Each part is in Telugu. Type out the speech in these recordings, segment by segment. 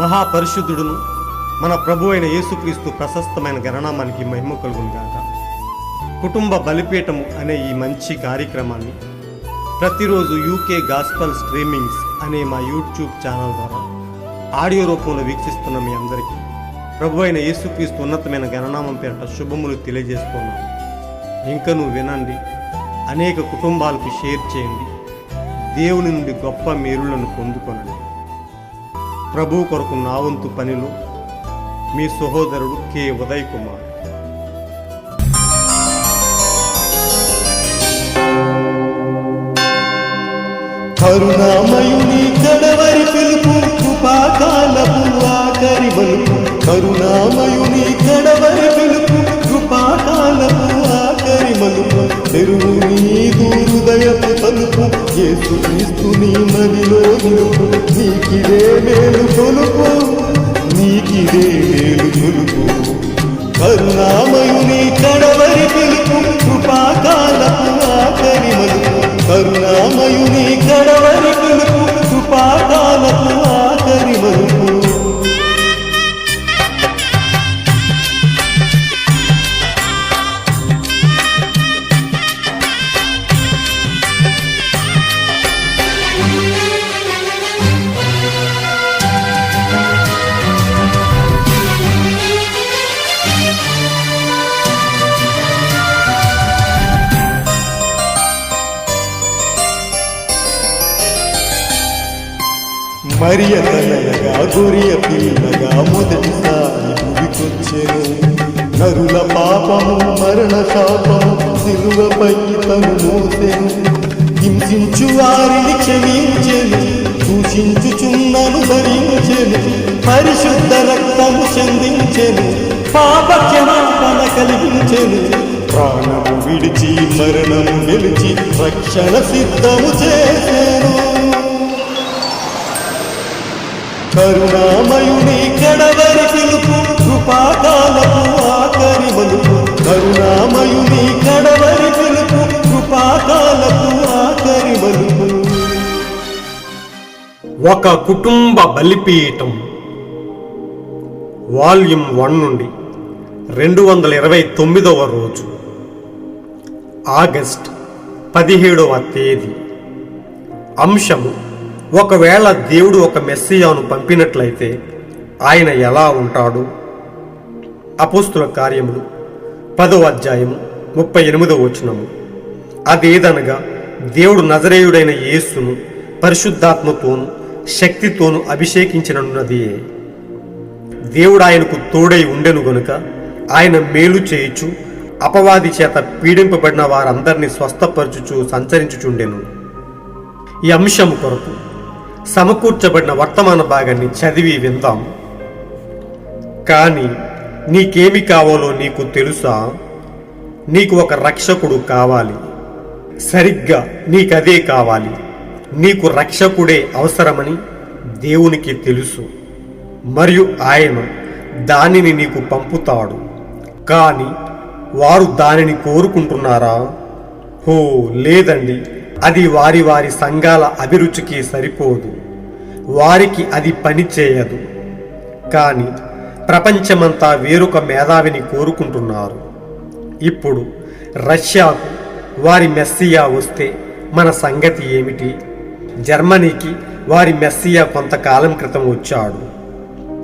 మహాపరిశుద్ధుడును మన ప్రభు అయిన యేసుక్రీస్తు ప్రశస్తమైన గణనామానికి మహిమ కలుగును గాక. కుటుంబ బలిపీఠము అనే ఈ మంచి కార్యక్రమాన్ని ప్రతిరోజు యూకే గాస్పల్ స్ట్రీమింగ్స్ అనే మా యూట్యూబ్ ఛానల్ ద్వారా ఆడియో రూపంలో వీక్షిస్తున్న మీ అందరికీ ప్రభు అయిన యేసుక్రీస్తు ఉన్నతమైన గణనామం పేరిట శుభములు తెలియజేస్తున్నాను. ఇంకనూ వినండి, అనేక కుటుంబాలకు షేర్ చేయండి, దేవుని నుండి గొప్ప మేలులను పొందుకొనండి. ప్రభు కొరకు నా వంతు పనిలో మీ సహోదరుడు కె ఉదయ్ కుమార్. కరుణామయుని కడవరి పిలుపు కృపాకాలపు ఆఖరి మలుపు. కరుణామయుని కడవరి పిలుపు కృపాకాలపు ఆఖరి మలుపు. తెరువు నీదు హృదయపు తలుపు, యేసుక్రీస్తు నీ మదిలో నిలుపు. నీకిదే మేలు కొలుపు, నీకిదే మేలు కొలుపు. కరుణామయుని కడవరి పిలుపు కృపాకాలపు ఆఖరి మలుపు. కరుణామయుని కడవరి పిలుపు కృపాకాలపు ఆఖరి మలుపు. మరియ తనయగా గొరియ పిల్లగా మొదటిసారి భూమికొచ్చెను. నరుల పాపము మరణ శాపము సిలువపై తను మోసెను. హింసించు వారిని క్షమించెను, దూషించుచున్నను భరించెను. పరిశుద్ధ రక్తము చెందించెను, పాప క్షమాపణ కలిగించెను. ప్రాణము విడిచి మరణము గెలిచి రక్షణ సిద్ధము చేసెను. కరుణామయుని కడవరి పిలుపు కృపాకాలపు ఆఖరి మలుపు. కరుణామయుని కడవరి పిలుపు కృపాకాలపు ఆఖరి మలుపు. ఒక కుటుంబ బలిపీఠం వాల్యూమ్ 1 నుండి 229వ రోజు, ఆగస్ట్ 17వ తేదీ. అంశము: ఒకవేళ దేవుడు ఒక మెస్సియాను పంపినట్లయితే ఆయన ఎలా ఉంటాడు? అపోస్తుల కార్యములు 10వ అధ్యాయము 38వ వచనము. అదేదనగా, దేవుడు నజరేయుడైన యేసును పరిశుద్ధాత్మతోను శక్తితోను అభిషేకించినన్నది. దేవుడు ఆయనకు తోడై ఉండెను గనుక ఆయన మేలు చేయుచు అపవాది చేత పీడింపబడిన వారందరినీ స్వస్థపరచుచు సంచరించుచుండెను. ఈ అంశము కొరకు సమకూర్చబడిన వర్తమాన భాగాన్ని చదివి విందాం. కానీ నీకేమి కావాలో నీకు తెలుసా? నీకు ఒక రక్షకుడు కావాలి. సరిగ్గా నీకదే కావాలి. నీకు రక్షకుడే అవసరమని దేవునికి తెలుసు, మరియు ఆయన దానిని నీకు పంపుతాడు. కానీ వారు దానిని కోరుకుంటున్నారా? హో లేదండి, అది వారి వారి సంఘాల అభిరుచికి సరిపోదు. వారికి అది పని చేయదు. కానీ ప్రపంచమంతా వేరొక మేధావిని కోరుకుంటున్నారు. ఇప్పుడు రష్యాకు వారి మెస్సియా వస్తే మన సంగతి ఏమిటి? జర్మనీకి వారి మెస్సియా కొంతకాలం క్రితం వచ్చాడు,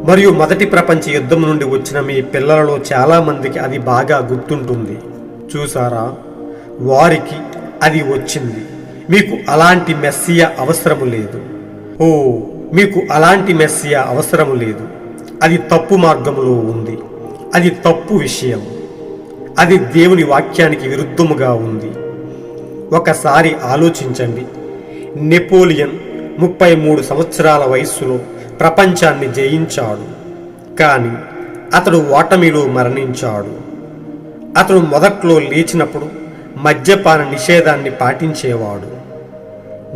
మరియు మొదటి ప్రపంచ యుద్ధం నుండి వచ్చిన మీ పిల్లలలో చాలామందికి అది బాగా గుర్తుంటుంది. చూసారా? వారికి అది వచ్చింది. మీకు అలాంటి మెస్సియా అవసరము లేదు. ఓ, మీకు అలాంటి మెస్సియా అవసరము లేదు. అది తప్పు మార్గములో ఉంది. అది తప్పు విషయం. అది దేవుని వాక్యానికి విరుద్ధముగా ఉంది. ఒకసారి ఆలోచించండి. నెపోలియన్ 33 సంవత్సరాల వయస్సులో ప్రపంచాన్ని జయించాడు. కానీ అతడు ఓటమిలో మరణించాడు. అతడు మొదట్లో లేచినప్పుడు మద్యపాన నిషేధాన్ని పాటించేవాడు,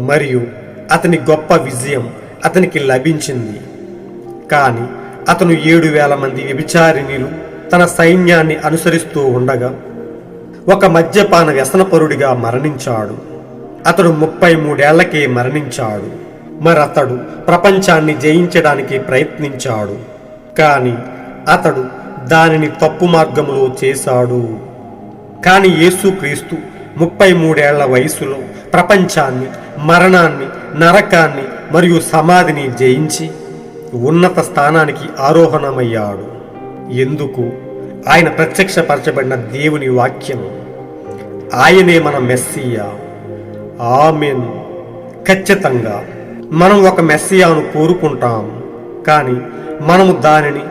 మరియు అతని గొప్ప విజయం అతనికి లభించింది. కానీ అతను 7,000 మంది వ్యభిచారిణులు తన సైన్యాన్ని అనుసరిస్తూ ఉండగా ఒక మద్యపాన వ్యసనపరుడిగా మరణించాడు. అతడు 33 ఏళ్లకే మరణించాడు. మరతడు ప్రపంచాన్ని జయించడానికి ప్రయత్నించాడు, కానీ అతడు దానిని తప్పు మార్గంలో చేశాడు. కానీ యేసుక్రీస్తు 33 ఏళ్ల వయసులో ప్రపంచాన్ని, మరణాన్ని, నరకాన్ని మరియు సమాధిని జయించి ఉన్నత స్థానానికి ఆరోహణమయ్యాడు. ఎందుకు? ఆయన ప్రత్యక్షపరచబడిన దేవుని వాక్యం. ఆయనే మన మెస్సియా. ఆమేన్. ఖచ్చితంగా మనం ఒక మెస్సియాను కోరుకుంటాం, కానీ మనము దానిని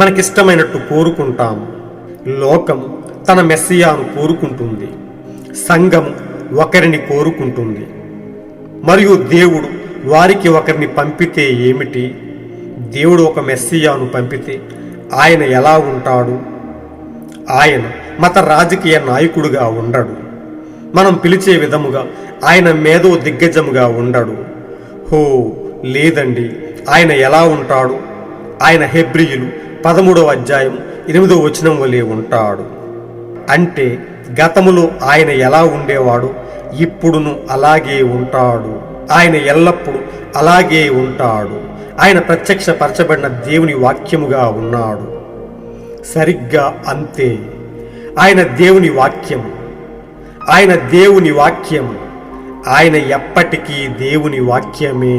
మనకిష్టమైనట్టు కోరుకుంటాం. లోకము తన మెస్సియాను కోరుకుంటుంది, సంఘము ఒకరిని కోరుకుంటుంది, మరియు దేవుడు వారికి ఒకరిని పంపితే ఏమిటి? దేవుడు ఒక మెస్సియాను పంపితే ఆయన ఎలా ఉంటాడు? ఆయన మత రాజకీయ నాయకుడుగా ఉండడు. మనం పిలిచే విధముగా ఆయన మేధో దిగ్గజముగా ఉండడు. హో లేదండి, ఆయన ఎలా ఉంటాడు? ఆయన హెబ్రీయులు 13వ అధ్యాయం 8వ వచనం వలె ఉంటాడు. అంటే గతములో ఆయన ఎలా ఉండేవాడు, ఇప్పుడును అలాగే ఉంటాడు. ఆయన ఎల్లప్పుడూ అలాగే ఉంటాడు. ఆయన ప్రత్యక్షపరచబడిన దేవుని వాక్యముగా ఉన్నాడు. సరిగ్గా అంతే. ఆయన దేవుని వాక్యం. ఆయన దేవుని వాక్యం. ఆయన ఎప్పటికీ దేవుని వాక్యమే.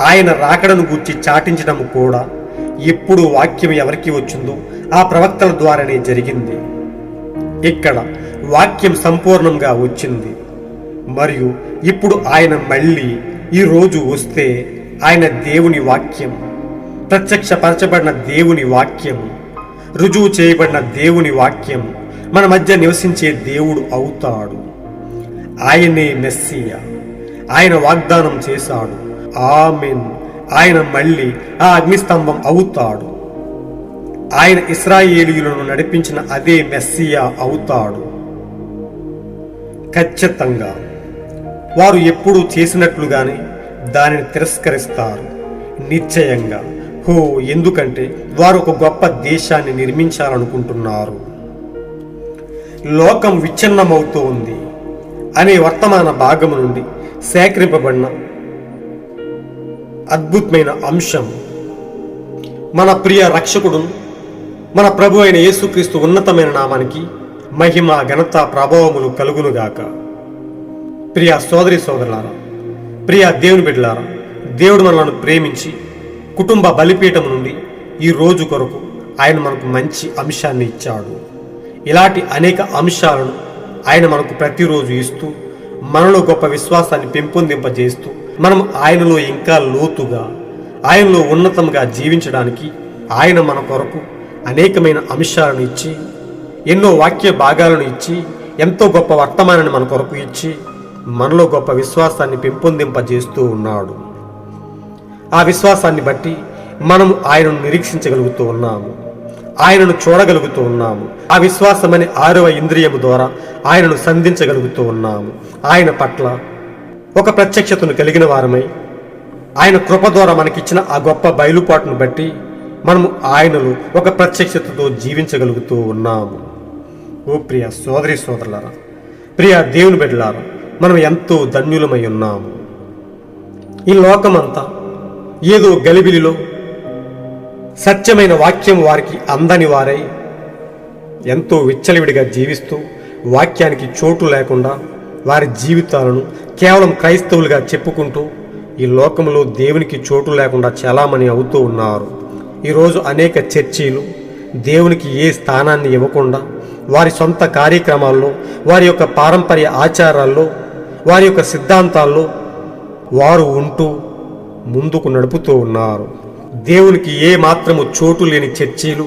ఆయన రాకడను గూర్చి చాటించడం కూడా ఎప్పుడు వాక్యం ఎవరికి వచ్చిందో ఆ ప్రవక్తల ద్వారానే జరిగింది. ఇక్కడ వాక్యం సంపూర్ణంగా వచ్చింది. మరియు ఇప్పుడు ఆయన మళ్ళీ ఈరోజు వస్తే ఆయన దేవుని వాక్యం, ప్రత్యక్షపరచబడిన దేవుని వాక్యం, రుజువు చేయబడిన దేవుని వాక్యం మన మధ్య నివసించే దేవుడు అవుతాడు. ఆయనే మెస్సియా. ఆయన వాగ్దానం చేశాడు. ఆమేన్. ఆయన మళ్ళీ ఆ అగ్నిస్తంభం అవుతాడు. ఆయన ఇశ్రాయేలీయులను నడిపించిన అదే మెస్సియా అవుతాడు. ఖచ్చితంగా వారు ఎప్పుడూ చేసినట్లుగానే దానిని తిరస్కరిస్తారు. నిశ్చయంగా. హో, ఎందుకంటే వారు ఒక గొప్ప దేశాన్ని నిర్మించాలనుకుంటున్నారు. లోకం విచ్ఛిన్నమవుతూ ఉంది అనే వర్తమాన భాగము నుండి సేకరింపబడిన అద్భుతమైన అంశం. మన ప్రియ రక్షకుడును మన ప్రభు అయిన యేసుక్రీస్తు ఉన్నతమైన నామానికి మహిమ, ఘనత, ప్రభావములు కలుగునుగాక. ప్రియ సోదరి సోదరులారా, ప్రియ దేవుని బిడ్డలారా, దేవుడు మనలను ప్రేమించి కుటుంబ బలిపీఠం నుండి ఈ రోజు కొరకు ఆయన మనకు మంచి అంశాన్ని ఇచ్చాడు. ఇలాంటి అనేక అంశాలను ఆయన మనకు ప్రతిరోజు ఇస్తూ మనలో గొప్ప విశ్వాసాన్ని పెంపొందింపజేస్తూ మనం ఆయనలో ఇంకా లోతుగా, ఆయనలో ఉన్నతంగా జీవించడానికి ఆయన మన కొరకు అనేకమైన అంశాలను ఇచ్చి, ఎన్నో వాక్య భాగాలను ఇచ్చి, ఎంతో గొప్ప వర్తమానాన్ని మన కొరకు ఇచ్చి మనలో గొప్ప విశ్వాసాన్ని పెంపొందింపజేస్తూ ఉన్నాడు. ఆ విశ్వాసాన్ని బట్టి మనం ఆయనను నిరీక్షించగలుగుతూ ఉన్నాము, ఆయనను చూడగలుగుతూ ఉన్నాము. ఆ విశ్వాసం అనే 6వ ఇంద్రియము ద్వారా ఆయనను సంధించగలుగుతూ ఉన్నాము. ఆయన పట్ల ఒక ప్రత్యక్షతను కలిగిన వారమై ఆయన కృప ద్వారా మనకిచ్చిన ఆ గొప్ప బయలుపాటును బట్టి మనము ఆయనలో ఒక ప్రత్యక్షతతో జీవించగలుగుతూ ఉన్నాము. ఓ ప్రియ సోదరి సోదరులారా, ప్రియ దేవుని బిడ్డలారా, మనం ఎంతో ధన్యులమై ఉన్నాము. ఈ లోకమంతా ఏదో గలిబిలిలో సత్యమైన వాక్యం వారికి అందని వారై ఎంతో విచ్చలవిడిగా జీవిస్తూ వాక్యానికి చోటు లేకుండా వారి జీవితాలను కేవలం క్రైస్తవులుగా చెప్పుకుంటూ ఈ లోకంలో దేవునికి చోటు లేకుండా చాలామంది అవుతూ ఉన్నారు. ఈరోజు అనేక చర్చీలు దేవునికి ఏ స్థానాన్ని ఇవ్వకుండా వారి సొంత కార్యక్రమాల్లో, వారి యొక్క పారంపర్య ఆచారాల్లో, వారి యొక్క సిద్ధాంతాల్లో వారు ఉంటూ ముందుకు నడుపుతూ ఉన్నారు. దేవునికి ఏ మాత్రము చోటు లేని చర్చీలు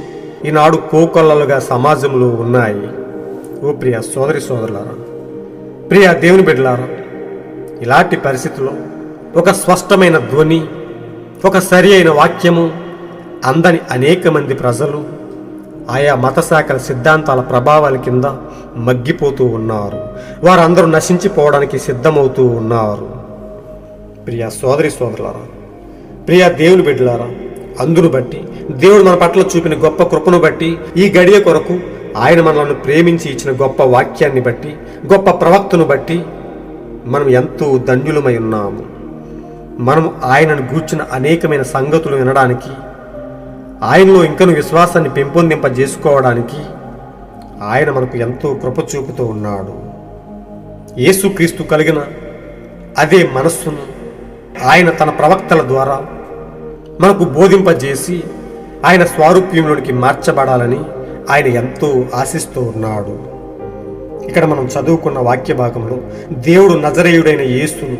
ఈనాడు కోకొల్లలుగా సమాజంలో ఉన్నాయి. ఓ ప్రియ సోదరి సోదరులారా, ప్రియ దేవుని బిడ్డలారా, ఇలాంటి పరిస్థితుల్లో ఒక స్పష్టమైన ధ్వని, ఒక సరి అయిన వాక్యము అందని అనేక మంది ప్రజలు ఆయా మత శాఖల సిద్ధాంతాల ప్రభావాల కింద మగ్గిపోతూ ఉన్నారు. వారందరూ నశించిపోవడానికి సిద్ధమవుతూ ఉన్నారు. ప్రియ సోదరి సోదరులారా, ప్రియ దేవుని బిడ్డలారా, అందును బట్టి దేవుడు మన పట్ల చూపిన గొప్ప కృపను బట్టి, ఈ గడియ కొరకు ఆయన మనల్ని ప్రేమించి ఇచ్చిన గొప్ప వాక్యాన్ని బట్టి, గొప్ప ప్రవక్తను బట్టి మనం ఎంతో ధన్యులమై ఉన్నాము. మనం ఆయనను గూర్చిన అనేకమైన సంగతులు వినడానికి, ఆయనలో ఇంకను విశ్వాసాన్ని పెంపొందింపజేసుకోవడానికి ఆయన మనకు ఎంతో కృప చూపుతూ ఉన్నాడు. యేసుక్రీస్తు కలిగిన అదే మనస్సును ఆయన తన ప్రవక్తల ద్వారా మనకు బోధింపజేసి ఆయన స్వారూప్యంలోనికి మార్చబడాలని ఆయన ఎంతో ఆశిస్తూ ఉన్నాడు. ఇక్కడ మనం చదువుకున్న వాక్య భాగంలో దేవుడు నజరేయుడైన యేసును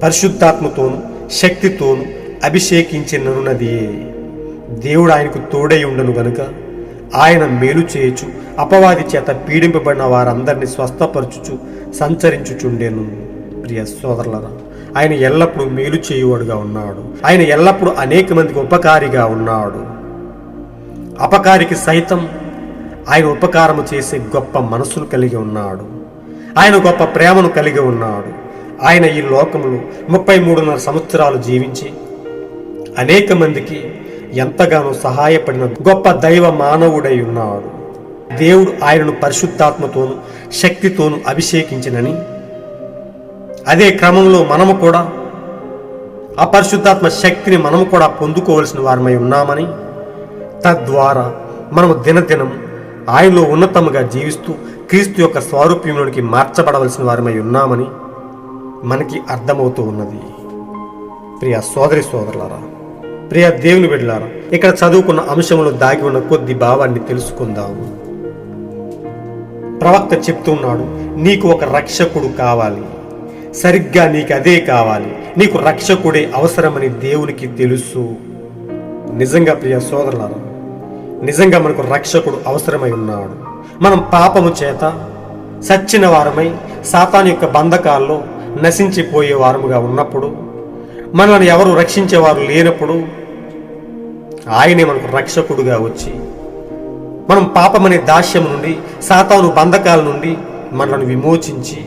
పరిశుద్ధాత్మతోను శక్తితోను అభిషేకించిననున్నదియే. దేవుడు ఆయనకు తోడై ఉండను గనుక ఆయన మేలు చేయొచ్చు, అపవాది చేత పీడింపబడిన వారందరినీ స్వస్థపరచుచు సంచరించుచుండెను. ప్రియ సోదరులారా, ఆయన ఎల్లప్పుడూ మేలు చేయువాడుగా ఉన్నాడు. ఆయన ఎల్లప్పుడూ అనేక మందికి ఉపకారిగా ఉన్నాడు. అపకారికి సైతం ఆయన ఉపకారము చేసే గొప్ప మనసును కలిగి ఉన్నాడు. ఆయన గొప్ప ప్రేమను కలిగి ఉన్నాడు. ఆయన ఈ లోకంలో 33.5 సంవత్సరాలు జీవించి అనేక మందికి ఎంతగానో సహాయపడిన గొప్ప దైవ మానవుడై ఉన్నాడు. దేవుడు ఆయనను పరిశుద్ధాత్మతోను శక్తితోను అభిషేకించినని, అదే క్రమంలో మనము కూడా ఆ పరిశుద్ధాత్మ శక్తిని మనము కూడా పొందుకోవలసిన వారమై ఉన్నామని, తద్వారా మనము దినదినం ఆయనలో ఉన్నతముగా జీవిస్తూ క్రీస్తు యొక్క స్వారూప్యంలోనికి మార్చబడవలసిన వారమై ఉన్నామని మనకి అర్థమవుతూ ఉన్నది. ప్రియ సోదరి సోదరులారా, ప్రియ దేవుని బిడ్డలారా, ఇక్కడ చదువుకున్న అంశంలో దాగి ఉన్న కొద్ది భావాన్ని తెలుసుకుందాము. ప్రవక్త చెప్తున్నాడు, నీకు ఒక రక్షకుడు కావాలి, సరిగ్గా నీకు అదే కావాలి, నీకు రక్షకుడే అవసరమని దేవునికి తెలుసు. నిజంగా ప్రియ సోదరులారా, నిజంగా మనకు రక్షకుడు అవసరమై ఉన్నాడు. మనం పాపము చేత సచ్చిన వారమై సాతాను యొక్క బంధకాల్లో నశించిపోయే వారముగా ఉన్నప్పుడు, మనల్ని ఎవరు రక్షించేవారు లేనప్పుడు ఆయనే మనకు రక్షకుడుగా వచ్చి మనం పాపమనే దాస్యం నుండి, సాతాను బంధకాల నుండి మనల్ని విమోచించి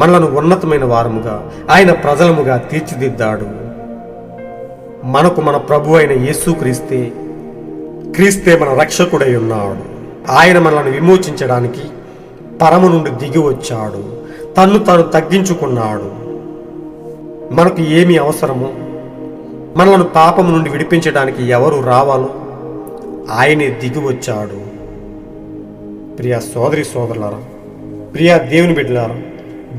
మనలను ఉన్నతమైన వారముగా ఆయన ప్రజలముగా తీర్చిదిద్దాడు. మనకు మన ప్రభు అయిన క్రీస్తే మన రక్షకుడై ఉన్నాడు. ఆయన మనల్ని విమోచించడానికి పరము నుండి దిగి వచ్చాడు, తన్ను తాను తగ్గించుకున్నాడు. మనకు ఏమి అవసరమో, మనలను పాపము నుండి విడిపించడానికి ఎవరు రావాలో ఆయనే దిగి వచ్చాడు. ప్రియ సోదరి సోదరులారా, ప్రియ దేవుని బిడ్డలారా,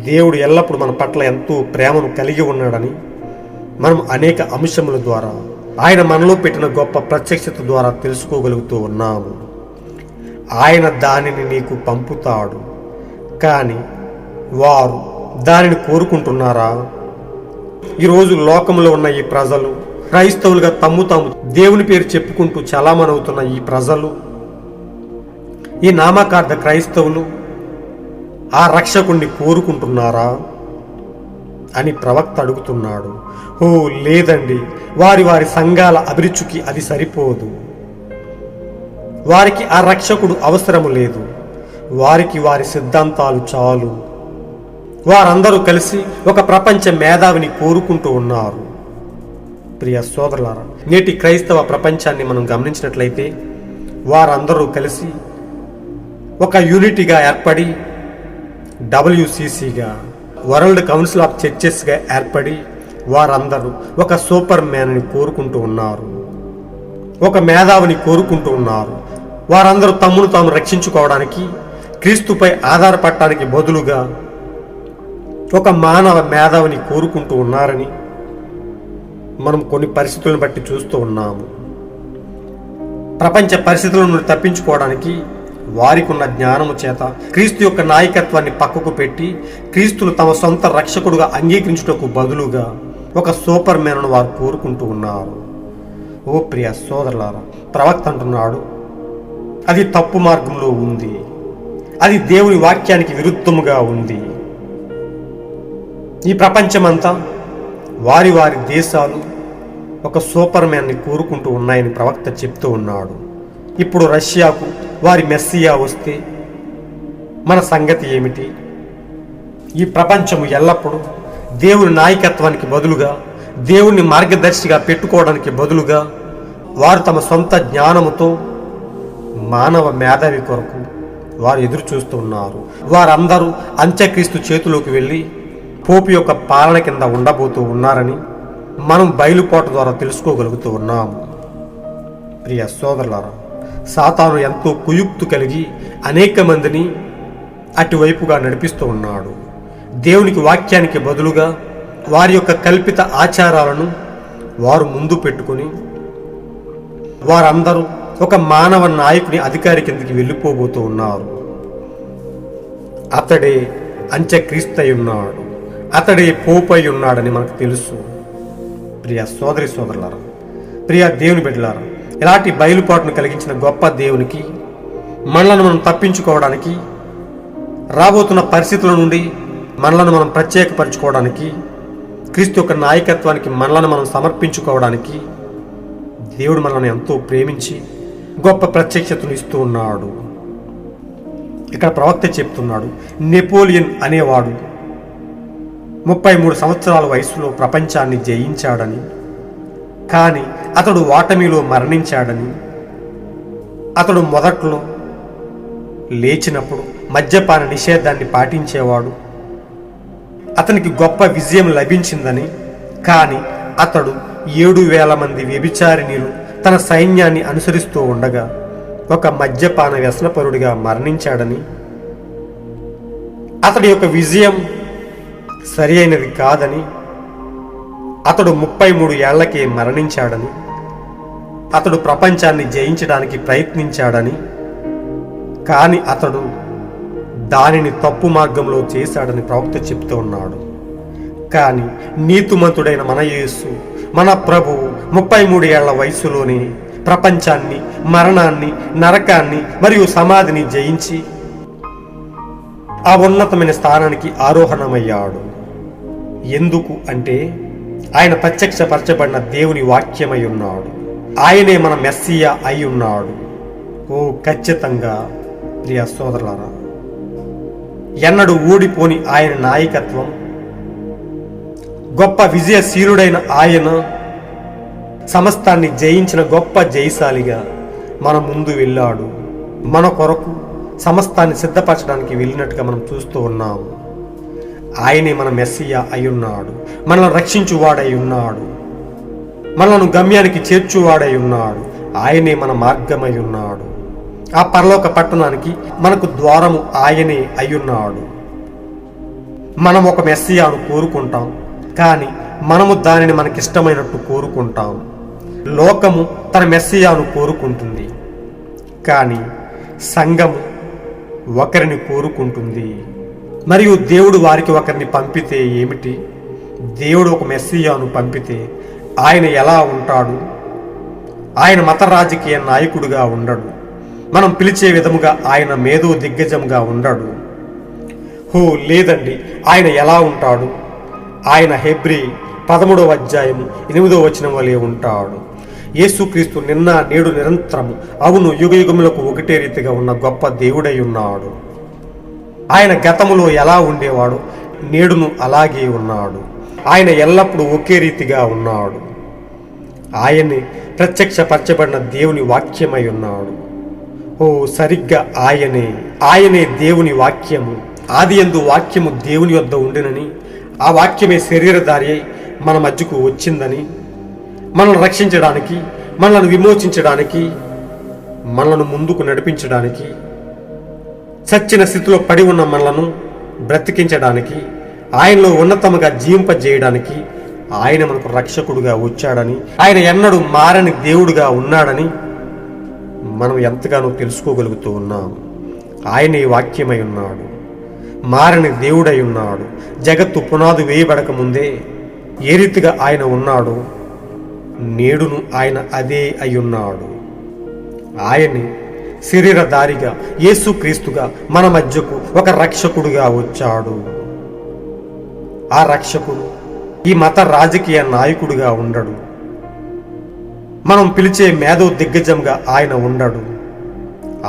దేవుడు ఎల్లప్పుడూ మన పట్ల ఎంతో ప్రేమను కలిగి ఉన్నాడని మనం అనేక అంశముల ద్వారా, ఆయన మనలో పెట్టిన గొప్ప ప్రత్యక్షత ద్వారా తెలుసుకోగలుగుతూ ఉన్నాము. ఆయన దానిని నీకు పంపుతాడు, కానీ వారు దానిని కోరుకుంటున్నారా? ఈరోజు లోకంలో ఉన్న ఈ ప్రజలు, క్రైస్తవులుగా తాము దేవుని పేరు చెప్పుకుంటూ చలామణవుతున్న ఈ ప్రజలు, ఈ నామకార్థ క్రైస్తవులు ఆ రక్షకుణ్ణి కోరుకుంటున్నారా అని ప్రవక్త అడుగుతున్నాడు. ఓ లేదండి, వారి వారి సంఘాల అభిరుచికి అది సరిపోదు. వారికి ఆ రక్షకుడు అవసరము లేదు. వారికి వారి సిద్ధాంతాలు చాలు. వారందరూ కలిసి ఒక ప్రపంచ మేధావిని కోరుకుంటూ ఉన్నారు. ప్రియ సోదరులారా, నేటి క్రైస్తవ ప్రపంచాన్ని మనం గమనించినట్లయితే వారందరూ కలిసి ఒక యూనిటీగా ఏర్పడి, WCCగా, వరల్డ్ కౌన్సిల్ ఆఫ్ చర్చెస్గా ఏర్పడి వారందరూ ఒక సూపర్ మ్యాన్ని కోరుకుంటూ ఉన్నారు, ఒక మేధావిని కోరుకుంటూ ఉన్నారు. వారందరూ తమ్మును తాము రక్షించుకోవడానికి, క్రీస్తుపై ఆధారపడటానికి బదులుగా ఒక మానవ మేధావిని కోరుకుంటూ ఉన్నారని మనం కొన్ని పరిస్థితులను బట్టి చూస్తూ ఉన్నాము. ప్రపంచ పరిస్థితుల నుండి తప్పించుకోవడానికి వారికి ఉన్న జ్ఞానము చేత క్రీస్తు యొక్క నాయకత్వాన్ని పక్కకు పెట్టి క్రీస్తును తమ సొంత రక్షకుడుగా అంగీకరించుటకు బదులుగా ఒక సూపర్ మ్యాన్ను వారు కోరుకుంటూ ఉన్నారు. ఓ ప్రియ సోదరులారా, ప్రవక్త అంటున్నాడు, అది తప్పు మార్గంలో ఉంది, అది దేవుని వాక్యానికి విరుద్ధముగా ఉంది. ఈ ప్రపంచమంతా, వారి వారి దేశాలు ఒక సూపర్ మ్యాన్ని కోరుకుంటూ ఉన్నాయని ప్రవక్త చెప్తూ ఉన్నాడు. ఇప్పుడు రష్యాకు వారి మెస్సియా వస్తే మన సంగతి ఏమిటి? ఈ ప్రపంచము ఎల్లప్పుడూ దేవుని నాయకత్వానికి బదులుగా, దేవుని మార్గదర్శిగా పెట్టుకోవడానికి బదులుగా వారు తమ సొంత జ్ఞానముతో మానవ మేధావి కొరకు వారు ఎదురు చూస్తూ ఉన్నారు. వారందరూ అంత్యక్రీస్తు చేతిలోకి వెళ్ళి పోపు యొక్క పాలన కింద ఉండబోతూ ఉన్నారని మనం బయలుపాటు ద్వారా తెలుసుకోగలుగుతూ ఉన్నాము. ప్రియ సోదరులారా, సాతాను ఎంతో కుయుక్తు కలిగి అనేక మందిని అటువైపుగా నడిపిస్తూ ఉన్నాడు. దేవునికి వాక్యానికి బదులుగా వారి యొక్క కల్పిత ఆచారాలను వారు ముందు పెట్టుకుని వారందరూ ఒక మానవ నాయకుని అధికారి కిందకి వెళ్ళిపోబోతూ ఉన్నారు. అతడే అంత్యక్రీస్తు అయి ఉన్నాడు, అతడే పోపు అయి ఉన్నాడని మనకు తెలుసు. ప్రియ సోదరి సోదరులారా, ప్రియ దేవుని బిడ్డలారా, ఇలాంటి బయలుపాటును కలిగించిన గొప్ప దేవునికి మనలను మనం తప్పించుకోవడానికి, రాబోతున్న పరిస్థితుల నుండి మనలను మనం ప్రత్యేకపరచుకోవడానికి, క్రీస్తు యొక్క నాయకత్వానికి మనలను మనం సమర్పించుకోవడానికి దేవుడు మనల్ని ఎంతో ప్రేమించి గొప్ప ప్రత్యక్షతను ఇస్తూ ఉన్నాడు. ఇక్కడ ప్రవక్త చెప్తున్నాడు, నెపోలియన్ అనేవాడు 33 సంవత్సరాల వయసులో ప్రపంచాన్ని జయించాడని, కానీ అతడు ఓటమిలో మరణించాడని, అతడు మొదట్లో లేచినప్పుడు మద్యపాన నిషేధాన్ని పాటించేవాడు, అతనికి గొప్ప విజయం లభించిందని, కానీ అతడు 7,000 మంది వ్యభిచారిణులు తన సైన్యాన్ని అనుసరిస్తూ ఉండగా ఒక మద్యపాన వ్యసనపరుడిగా మరణించాడని, అతడి యొక్క విజయం సరి అయినది కాదని, అతడు 33 ఏళ్లకే మరణించాడని, అతడు ప్రపంచాన్ని జయించడానికి ప్రయత్నించాడని, కానీ అతడు దానిని తప్పు మార్గంలో చేశాడని ప్రవక్త చెప్తూ ఉన్నాడు. కానీ నీతిమంతుడైన మన యేసు, మన ప్రభువు 33 ఏళ్ల వయసులోనే ప్రపంచాన్ని, మరణాన్ని, నరకాన్ని మరియు సమాధిని జయించి ఆ ఉన్నతమైన స్థానానికి ఆరోహణమయ్యాడు. ఎందుకు అంటే ఆయన ప్రత్యక్షపరచబడిన దేవుని వాక్యమై ఉన్నాడు. ఆయనే మన మెస్సియా అయి ఉన్నాడు. ఓ ఖచ్చితంగా ప్రియ సోదరులారా, ఎన్నడూ ఓడిపోని ఆయన నాయకత్వం, గొప్ప విజయశీలుడైన ఆయన సమస్తాన్ని జయించిన గొప్ప జయశాలిగా మన ముందు వెళ్ళాడు. మన కొరకు సమస్తాన్ని సిద్ధపరచడానికి వెళ్ళినట్టుగా మనం చూస్తూ ఉన్నాము. ఆయనే మన మెస్సియా అయి ఉన్నాడు, మనల్ని రక్షించువాడై ఉన్నాడు, మనలను గమ్యానికి చేర్చువాడై ఉన్నాడు. ఆయనే మన మార్గమై ఉన్నాడు. ఆ పరలోక పట్టణానికి మనకు ద్వారము ఆయనే అయ్యున్నాడు. మనం ఒక మెస్సియాను కోరుకుంటాం, కానీ మనము దానిని మనకిష్టమైనట్టు కోరుకుంటాం. లోకము తన మెస్సియాను కోరుకుంటుంది, కానీ సంఘము ఒకరిని కోరుకుంటుంది. మరియు దేవుడు వారికి ఒకరిని పంపితే ఏమిటి? దేవుడు ఒక మెస్సియాను పంపితే ఆయన ఎలా ఉంటాడు? ఆయన మత రాజకీయ నాయకుడుగా ఉండడు. మనం పిలిచే విధముగా ఆయన మేధో దిగ్గజంగా ఉండడు. లేదండి, ఆయన ఎలా ఉంటాడు? ఆయన హెబ్రీ 13వ అధ్యాయము 8వ వచనం వలె ఉంటాడు. యేసుక్రీస్తు నిన్న నేడు నిరంతరము, అవును యుగయుగములకు ఒకటే రీతిగా ఉన్న గొప్ప దేవుడై ఉన్నాడు. ఆయన గతములో ఎలా ఉండేవాడు, నేడును అలాగే ఉన్నాడు. ఆయన ఎల్లప్పుడూ ఒకే రీతిగా ఉన్నాడు. ఆయనే ప్రత్యక్షపరచబడిన దేవుని వాక్యమై ఉన్నాడు. సరిగ్గా ఆయనే దేవుని వాక్యము. ఆదియందు వాక్యము దేవుని వద్ద ఉండినని, ఆ వాక్యమే శరీరధారి అయి మన మధ్యకు వచ్చిందని, మనల్ని రక్షించడానికి, మనల్ని విమోచించడానికి, మనల్ని ముందుకు నడిపించడానికి, చచ్చిన స్థితిలో పడి ఉన్న మనలను బ్రతికించడానికి, ఆయనలో ఉన్నతముగా జీవింపజేయడానికి ఆయన మనకు రక్షకుడుగా వచ్చాడని, ఆయన ఎన్నడూ మారని దేవుడుగా ఉన్నాడని మనం ఎంతగానో తెలుసుకోగలుగుతూ ఉన్నాం. ఆయనే వాక్యమై ఉన్నాడు, మారని దేవుడై ఉన్నాడు. జగత్తు పునాది వేయబడక ముందే ఏ రీతిగా ఆయన ఉన్నాడో నేడును ఆయన అదే అయి ఉన్నాడు. ఆయనే శరీరధారిగా యేసుక్రీస్తుగా మన మధ్యకు ఒక రక్షకుడుగా వచ్చాడు. ఆ రక్షకుడు ఈ మత రాజకీయ నాయకుడుగా ఉండడు. మనం పిలిచే మేధో దిగ్గజంగా ఆయన ఉండడు.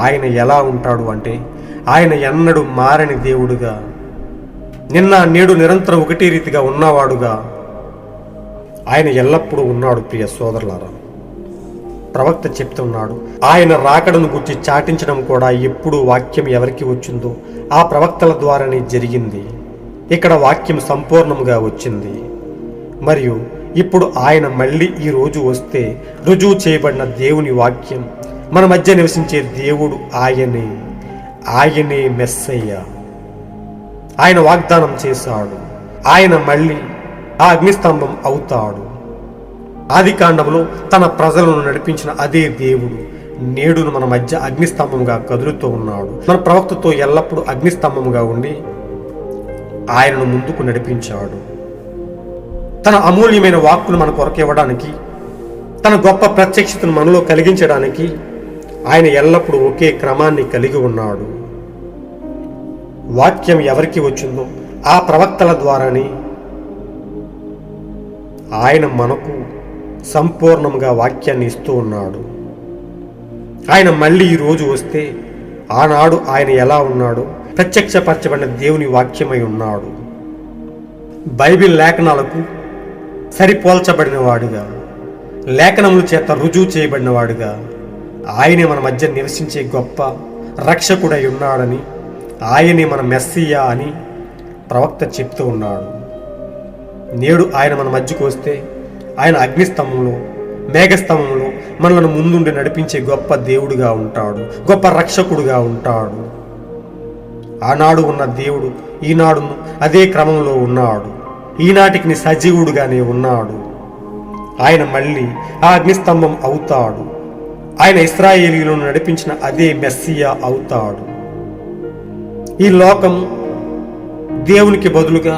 ఆయన ఎలా ఉంటాడు అంటే ఆయన ఎన్నడూ మారని దేవుడుగా, నిన్న నేడు నిరంతరం ఒకటే రీతిగా ఉన్నవాడుగా ఆయన ఎల్లప్పుడూ ఉన్నాడు. ప్రియ సోదరులారా, ప్రవక్త చెప్తున్నాడు, ఆయన రాకడను గురించి చాటించడం కూడా ఎప్పుడు వాక్యం ఎవరికి వచ్చిందో ఆ ప్రవక్తల ద్వారానే జరిగింది. ఇక్కడ వాక్యం సంపూర్ణంగా వచ్చింది. మరియు ఇప్పుడు ఆయన మళ్ళీ ఈ రోజు వస్తే రుజువు చేయబడిన దేవుని వాక్యం మన మధ్య నివసించే దేవుడు ఆయనే మెస్సయ్య. ఆయన వాగ్దానం చేశాడు, ఆయన మళ్ళీ ఆ అగ్నిస్తంభం అవుతాడు. ఆదికాండంలో తన ప్రజలను నడిపించిన అదే దేవుడు నేడును మన మధ్య అగ్నిస్తంభంగా కదులుతూ ఉన్నాడు. మన ప్రవక్తతో ఎల్లప్పుడూ అగ్నిస్తంభంగా ఉండి ఆయనను ముందుకు నడిపించాడు. తన అమూల్యమైన వాక్కును మన కొరకు ఇవ్వడానికి, తన గొప్ప ప్రత్యక్షతను మనలో కలిగించడానికి ఆయన ఎల్లప్పుడూ ఒకే క్రమాన్ని కలిగి ఉన్నాడు. వాక్యం ఎవరికి వచ్చిందో ఆ ప్రవక్తల ద్వారానే ఆయన మనకు సంపూర్ణంగా వాక్యాన్ని ఇస్తూ ఉన్నాడు. ఆయన మళ్ళీ ఈ రోజు వస్తే ఆనాడు ఆయన ఎలా ఉన్నాడో ప్రత్యక్షపరచబడిన దేవుని వాక్యమై ఉన్నాడు. బైబిల్ లేఖనాలకు సరిపోల్చబడిన వాడుగా, లేఖనముల చేత రుజువు చేయబడిన వాడుగా ఆయనే మన మధ్య నివసించే గొప్ప రక్షకుడై ఉన్నాడని, ఆయనే మన మెస్సియా అని ప్రవక్త చెప్తూ ఉన్నాడు. నేడు ఆయన మన మధ్యకు వస్తే ఆయన అగ్నిస్తంభంలో, మేఘస్తంభంలో మనలను ముందుండి నడిపించే గొప్ప దేవుడుగా ఉంటాడు, గొప్ప రక్షకుడుగా ఉంటాడు. ఆనాడు ఉన్న దేవుడు ఈనాడును అదే క్రమంలో ఉన్నాడు. ఈనాటికి సజీవుడుగానే ఉన్నాడు. ఆయన మళ్ళీ ఆ అగ్నిస్తంభం అవుతాడు. ఆయన ఇశ్రాయేలీయులను నడిపించిన అదే మెస్సియా అవుతాడు. ఈ లోకం దేవునికి బదులుగా,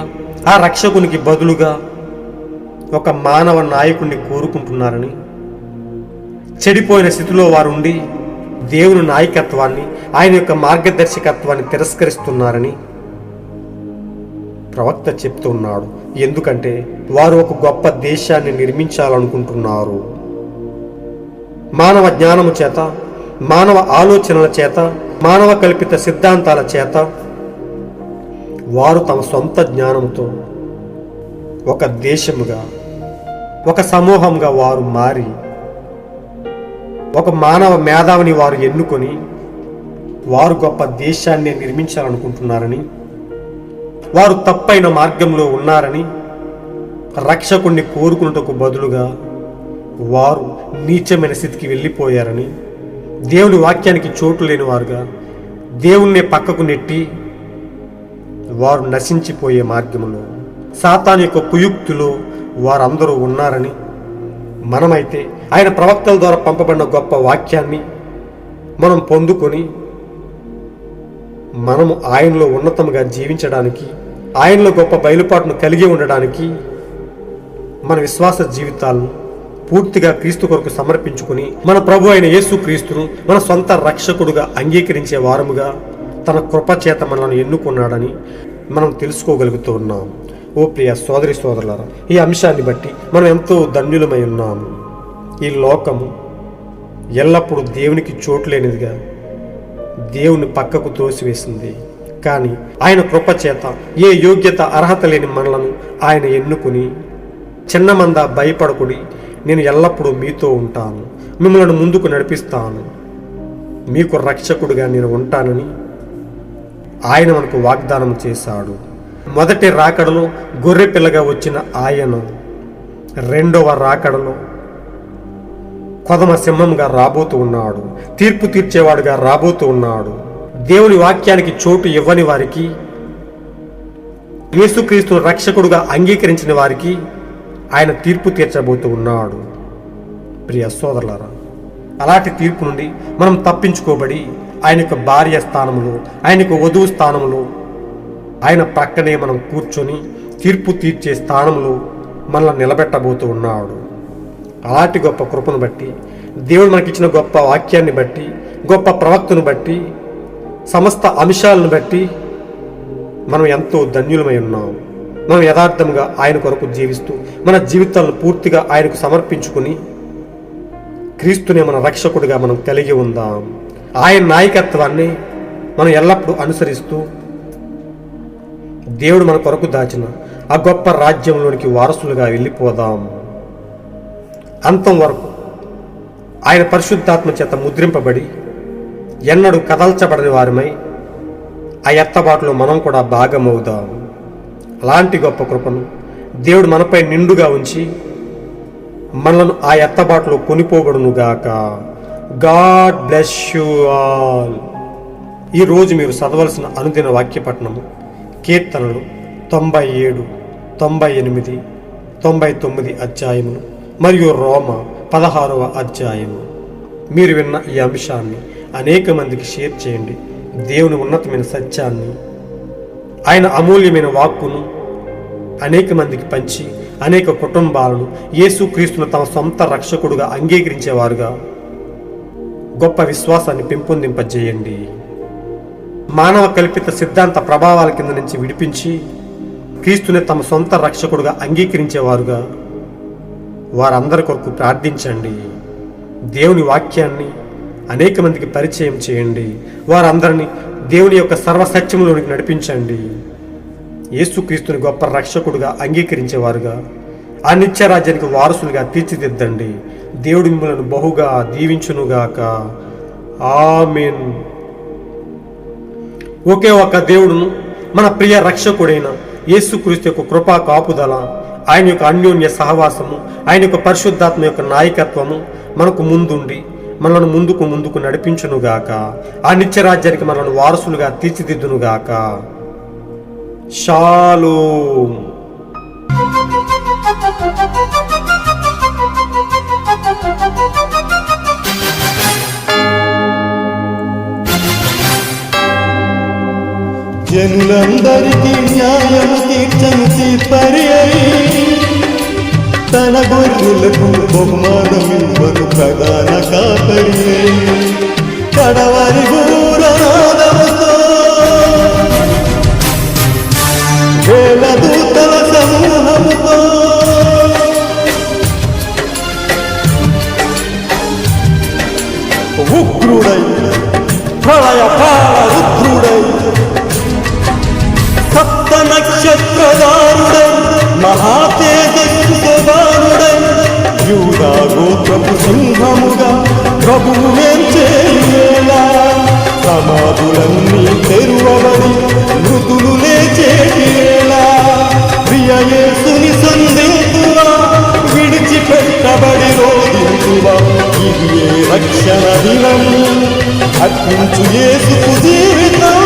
ఆ రక్షకునికి బదులుగా ఒక మానవ నాయకుడిని కోరుకుంటున్నారని, చెడిపోయిన స్థితిలో వారుండి దేవుని నాయకత్వాన్ని, ఆయన యొక్క మార్గదర్శకత్వాన్ని తిరస్కరిస్తున్నారని ప్రవక్త చెప్తూ ఉన్నాడు. ఎందుకంటే వారు ఒక గొప్ప దేశాన్ని నిర్మించాలనుకుంటున్నారు. మానవ జ్ఞానము చేత, మానవ ఆలోచనల చేత, మానవ కల్పిత సిద్ధాంతాల చేత వారు తమ సొంత జ్ఞానంతో ఒక దేశముగా, ఒక సమూహంగా వారు మారి ఒక మానవ మేధావిని వారు ఎన్నుకొని వారు గొప్ప దేశాన్ని నిర్మించాలనుకుంటున్నారని, వారు తప్పైన మార్గంలో ఉన్నారని, రక్షకుణ్ణి కోరుకున్నటకు బదులుగా వారు నీచమైన స్థితికి వెళ్ళిపోయారని, దేవుని వాక్యానికి చోటు లేని వారుగా దేవుణ్ణి పక్కకు నెట్టి వారు నశించిపోయే మార్గంలో, సాతాను యొక్క కుయుక్తిలో వారందరూ ఉన్నారని, మనమైతే ఆయన ప్రవక్తల ద్వారా పంపబడిన గొప్ప వాక్యాన్ని మనం పొందుకొని మనము ఆయనలో ఉన్నతంగా జీవించడానికి, ఆయనలో గొప్ప బయలుపాటును కలిగి ఉండడానికి మన విశ్వాస జీవితాలను పూర్తిగా క్రీస్తు కొరకు సమర్పించుకుని మన ప్రభు అయిన యేసు క్రీస్తును మన సొంత రక్షకుడుగా అంగీకరించే వారముగా తన కృప చేత మనల్ని ఎన్నుకున్నాడని మనం తెలుసుకోగలుగుతూ ఉన్నాం. ఓ ప్రియ సోదరి సోదరులారా, ఈ అంశాన్ని బట్టి మనం ఎంతో ధన్యులమై ఉన్నాము. ఈ లోకము ఎల్లప్పుడూ దేవునికి చోటు లేనిదిగా దేవుని పక్కకు తోసివేసింది. కానీ ఆయన కృప చేత ఏ యోగ్యత అర్హత లేని మనలను ఆయన ఎన్నుకుని, చిన్నమంద భయపడకుడి, నేను ఎల్లప్పుడూ మీతో ఉంటాను, మిమ్మల్ని ముందుకు నడిపిస్తాను, మీకు రక్షకుడిగా నేను ఉంటానని ఆయన మనకు వాగ్దానం చేశాడు. మొదటి రాకడలో గొర్రె పిల్లగా వచ్చిన ఆయన రెండవ రాకడలో కొదమ సింహంగా రాబోతూ ఉన్నాడు, తీర్పు తీర్చేవాడుగా రాబోతూ ఉన్నాడు. దేవుని వాక్యానికి చోటు ఇవ్వని వారికి, యేసుక్రీస్తు రక్షకుడుగా అంగీకరించిన వారికి ఆయన తీర్పు తీర్చబోతూ ఉన్నాడు. ప్రియ సోదరులారా, అలాంటి తీర్పు నుండి మనం తప్పించుకోబడి ఆయన యొక్క భార్య స్థానంలో, ఆయన యొక్క వధువు స్థానంలో, ఆయన ప్రక్కనే మనం కూర్చొని తీర్పు తీర్చే స్థానంలో మనల్ని నిలబెట్టబోతూ ఉన్నాడు. అలాంటి గొప్ప కృపను బట్టి, దేవుడు మనకిచ్చిన గొప్ప వాక్యాన్ని బట్టి, గొప్ప ప్రవక్తను బట్టి, సమస్త అంశాలను బట్టి మనం ఎంతో ధన్యులమై ఉన్నాం. మనం యథార్థంగా ఆయన కొరకు జీవిస్తూ మన జీవితాలను పూర్తిగా ఆయనకు సమర్పించుకుని క్రీస్తునే మన రక్షకుడిగా మనం కలిగి ఉందాం. ఆయన నాయకత్వాన్ని మనం ఎల్లప్పుడూ అనుసరిస్తూ దేవుడు మన కొరకు దాచిన ఆ గొప్ప రాజ్యంలోనికి వారసులుగా వెళ్ళిపోదాం. అంతం వరకు ఆయన పరిశుద్ధాత్మ చేత ముద్రింపబడి ఎన్నడూ కదల్చబడని వారిమై ఆ ఎత్తబాటులో మనం కూడా భాగమవుదాం. అలాంటి గొప్ప కృపను దేవుడు మనపై నిండుగా ఉంచి మనలను ఆ ఎత్తబాటులో కొనిపోబడునుగాక. God bless you all. ఈరోజు మీరు చదవలసిన అనుదిన వాక్యపట్నము కీర్తనలు 97, 98, 99 అధ్యాయములు మరియు రోమ 16వ అధ్యాయము. మీరు విన్న ఈ అంశాన్ని అనేక మందికి షేర్ చేయండి. దేవుని ఉన్నతమైన సత్యాన్ని, ఆయన అమూల్యమైన వాక్కును అనేక మందికి పంచి అనేక కుటుంబాలను యేసుక్రీస్తును తమ సొంత రక్షకుడుగా అంగీకరించేవారుగా గొప్ప విశ్వాసాన్ని పెంపొందింపజేయండి. మానవ కల్పిత సిద్ధాంత ప్రభావాల కింద నుంచి విడిపించి క్రీస్తుని తమ సొంత రక్షకుడుగా అంగీకరించేవారుగా వారందరి కొరకు ప్రార్థించండి. దేవుని వాక్యాన్ని అనేక మందికి పరిచయం చేయండి. వారందరినీ దేవుని యొక్క సర్వసత్యములోనికి నడిపించండి. యేసుక్రీస్తుని గొప్ప రక్షకుడుగా అంగీకరించేవారుగా ఆ నిత్యరాజ్యానికి వారసులుగా తీర్చిదిద్దండి. దేవుడి మిమ్మలను బహుగా దీవించునుగాక. ఆమేన్. ఒకే ఒక దేవుడును మన ప్రియ రక్షకుడైన యేసుక్రీస్తు యొక్క కృపా కాపుదల, ఆయన యొక్క అన్యోన్య సహవాసము, ఆయన యొక్క పరిశుద్ధాత్మ యొక్క నాయకత్వము మనకు ముందుండి మనల్ని ముందుకు నడిపించునుగాక. ఆ నిత్యరాజ్యానికి మనల్ని వారసులుగా తీర్చిదిద్దునుగాక. షాలోమ్. జనులందరికీ న్యాయము తీర్చను తీర్పరి అయి తన గొర్రెలకు బహుమానమివ్వను ప్రధాన కాపరి అయి కడవరి బూరనాదముతో వేల దూతల సమూహముతో ఉగ్రుడై ప్రళయకాల రుద్రుడై సప్త నక్షత్రదారుడై మహాతేజస్సు సోదారుడై యూదా గోత్రపు సింహముగా ప్రభువు చేయువేళ సమాధులన్నీ తెరువబడి మృతులు లేచేటివేళ ప్రియ యేసుని సంధింతువా విడిచిపెట్టబడి రోధింతువా ఇది ఏ రక్షణ దినం అర్పించు యేసుకు జీవితం